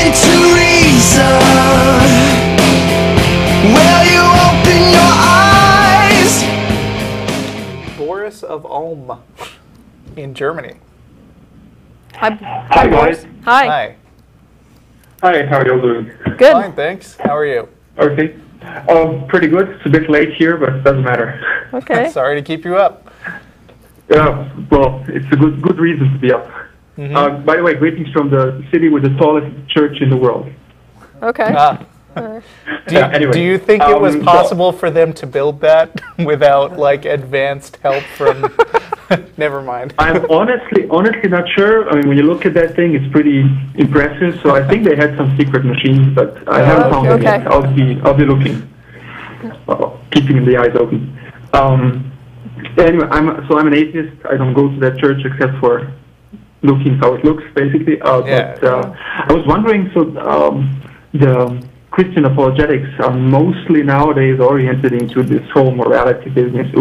into reason? Will you open your eyes? Boris of Ulm in Germany. Hi guys. Hi. Hi, how are you all doing? Good. Fine, thanks. How are you? Okay. Pretty good. It's a bit late here, but it doesn't matter. Okay. Sorry to keep you up. Yeah, well, it's a good reason to be up. By the way, greetings from the city with the tallest church in the world. Okay. Do you think it was possible for them to build that without like advanced help from? Never mind. I'm honestly not sure. I mean, when you look at that thing, it's pretty impressive. So I think they had some secret machines, but I haven't found them yet. I'll be looking, keeping the eyes open. Anyway, I'm an atheist. I don't go to that church except for looking how it looks, basically. But I was wondering, so the Christian Apologetics are mostly nowadays oriented into this whole morality business.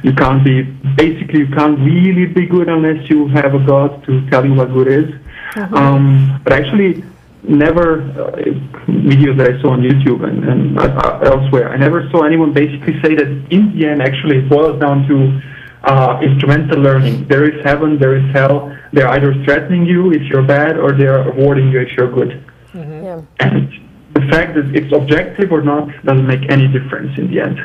You can't really be good unless you have a God to tell you what good is. But actually, never videos that I saw on YouTube and elsewhere, I never saw anyone basically say that in the end actually it boils down to instrumental learning. There is heaven, there is hell. They're either threatening you if you're bad or they're rewarding you if you're good. Yeah. And the fact that it's objective or not doesn't make any difference in the end.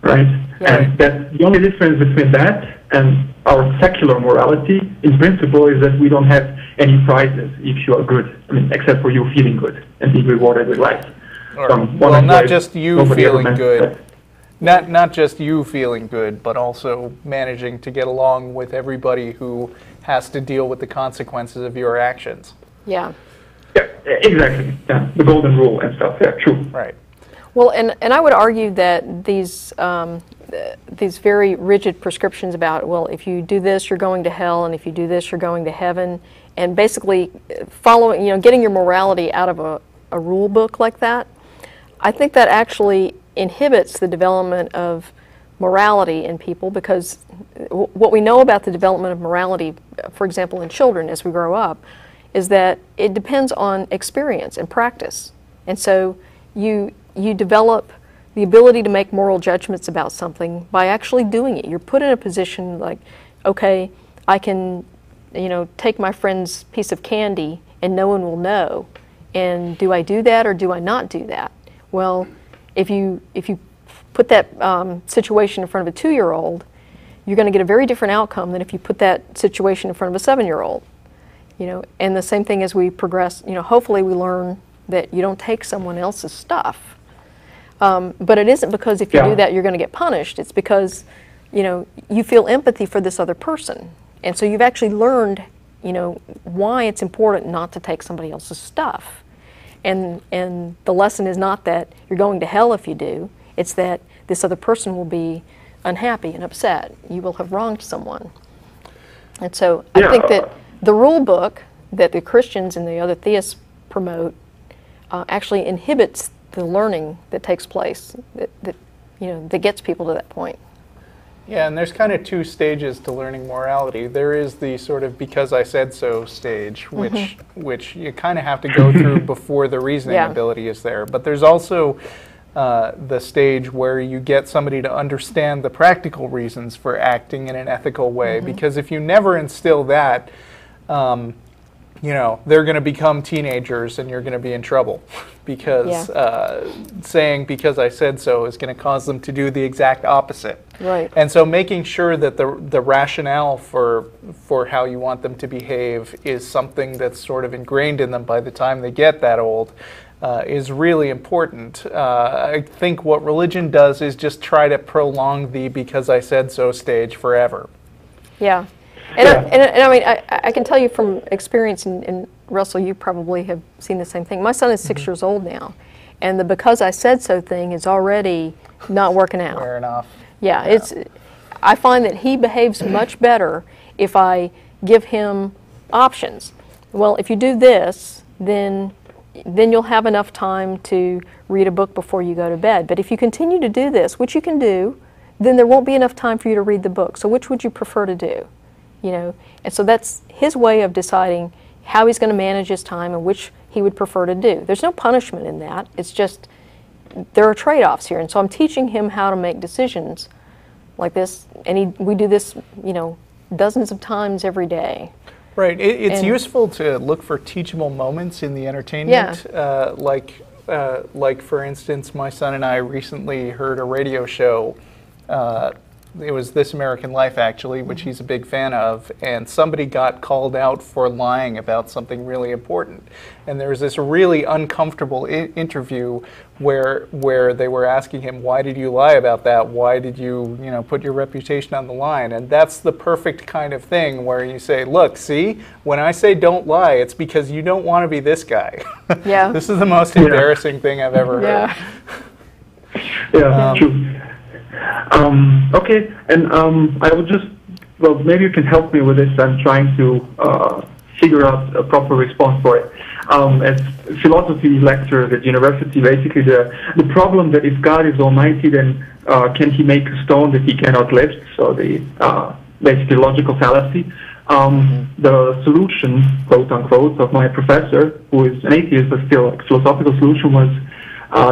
Right? Yeah. And that's the only difference between that and our secular morality, in principle, is that we don't have any prizes if you are good. I mean, except for you feeling good and being rewarded with life. Well, not just you feeling good. Not just you feeling good, but also managing to get along with everybody who has to deal with the consequences of your actions. Yeah. Yeah, exactly. Yeah, the golden rule and stuff. Yeah, true. Right. Well, and I would argue that these very rigid prescriptions about, well, if you do this, you're going to hell, and if you do this, you're going to heaven, and basically following, getting your morality out of a rule book like that, I think that actually inhibits the development of morality in people, because what we know about the development of morality, for example, in children as we grow up, is that it depends on experience and practice. And so you develop the ability to make moral judgments about something by actually doing it. You're put in a position like, okay, I can, take my friend's piece of candy and no one will know. And do I do that or do I not do that? Well, if you put that situation in front of a 2-year-old, you're going to get a very different outcome than if you put that situation in front of a 7-year-old. And the same thing as we progress, hopefully we learn that you don't take someone else's stuff. But it isn't because if you do that you're going to get punished. It's because, you feel empathy for this other person. And so you've actually learned, why it's important not to take somebody else's stuff. And the lesson is not that you're going to hell if you do. It's that this other person will be unhappy and upset. You will have wronged someone. And so I think that the rule book that the Christians and the other theists promote actually inhibits the learning that takes place, that gets people to that point. Yeah, and there's kind of 2 stages to learning morality. There is the sort of because I said so stage, which you kind of have to go through before the reasoning ability is there. But there's also the stage where you get somebody to understand the practical reasons for acting in an ethical way. Because if you never instill that, they're going to become teenagers and you're going to be in trouble because saying because I said so is going to cause them to do the exact opposite. Right. And so making sure that the rationale for how you want them to behave is something that's sort of ingrained in them by the time they get that old is really important. I think what religion does is just try to prolong the because I said so stage forever. Yeah. And I mean, I can tell you from experience, and Russell, you probably have seen the same thing. My son is 6 years old now, and the because I said so thing is already not working out. Fair enough. Yeah, I find that he behaves much better if I give him options. Well, if you do this, then you'll have enough time to read a book before you go to bed. But if you continue to do this, which you can do, then there won't be enough time for you to read the book. So which would you prefer to do? And so that's his way of deciding, how he's going to manage his time and which he would prefer to do. There's no punishment in that. It's just there are trade-offs here, and so I'm teaching him how to make decisions like this, and we do this, dozens of times every day. Right. It's useful to look for teachable moments in the entertainment. Yeah. Like for instance, my son and I recently heard a radio show. It was This American Life, actually, which he's a big fan of, and somebody got called out for lying about something really important. And there was this really uncomfortable interview where they were asking him, why did you lie about that? Why did you, put your reputation on the line? And that's the perfect kind of thing where you say, look, see, when I say don't lie, it's because you don't want to be this guy. Yeah. This is the most embarrassing thing I've ever heard. Yeah, true. Okay, and I would just, maybe you can help me with this. I'm trying to figure out a proper response for it. As philosophy lecturers at university, basically the problem that if God is almighty, then can he make a stone that he cannot lift? So the basically logical fallacy. The solution, quote unquote, of my professor, who is an atheist but still a philosophical solution, was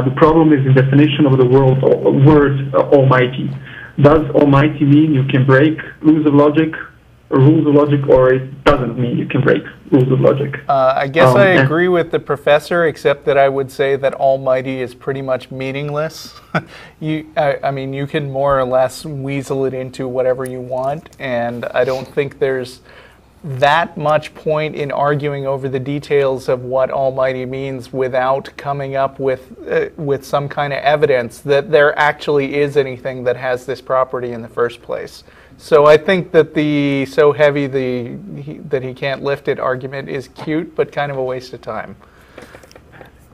the problem is in definition of the word almighty. Does almighty mean you can break rules of logic, or it doesn't mean you can break rules of logic? I guess I agree with the professor, except that I would say that almighty is pretty much meaningless. I mean, you can more or less weasel it into whatever you want, and I don't think there's that much point in arguing over the details of what almighty means without coming up with some kind of evidence that there actually is anything that has this property in the first place. So I think that the so heavy that he can't lift it argument is cute, but kind of a waste of time.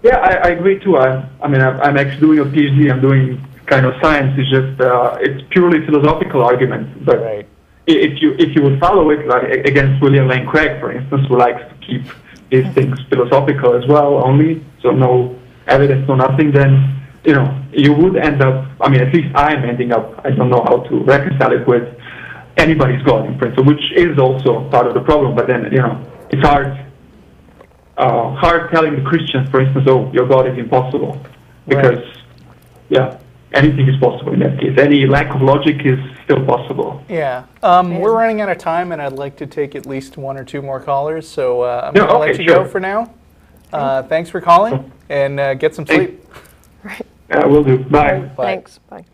Yeah, I agree too. I'm actually doing a PhD. I'm doing kind of science. It's just it's purely philosophical argument, but. Right. If you would follow it, like against William Lane Craig, for instance, who likes to keep these things philosophical as well, only, so no evidence, no nothing, then, you would end up, at least I'm ending up, I don't know how to reconcile it with anybody's God in principle, which is also part of the problem, but then, it's hard telling the Christians, for instance, oh, your God is impossible, because, anything is possible in that case. Any lack of logic is still possible. Yeah. We're running out of time, and I'd like to take at least one or two more callers, so I'm going to let you go for now. Thanks for calling, and get some sleep. Right. Will do. Bye. Bye. Thanks. Bye.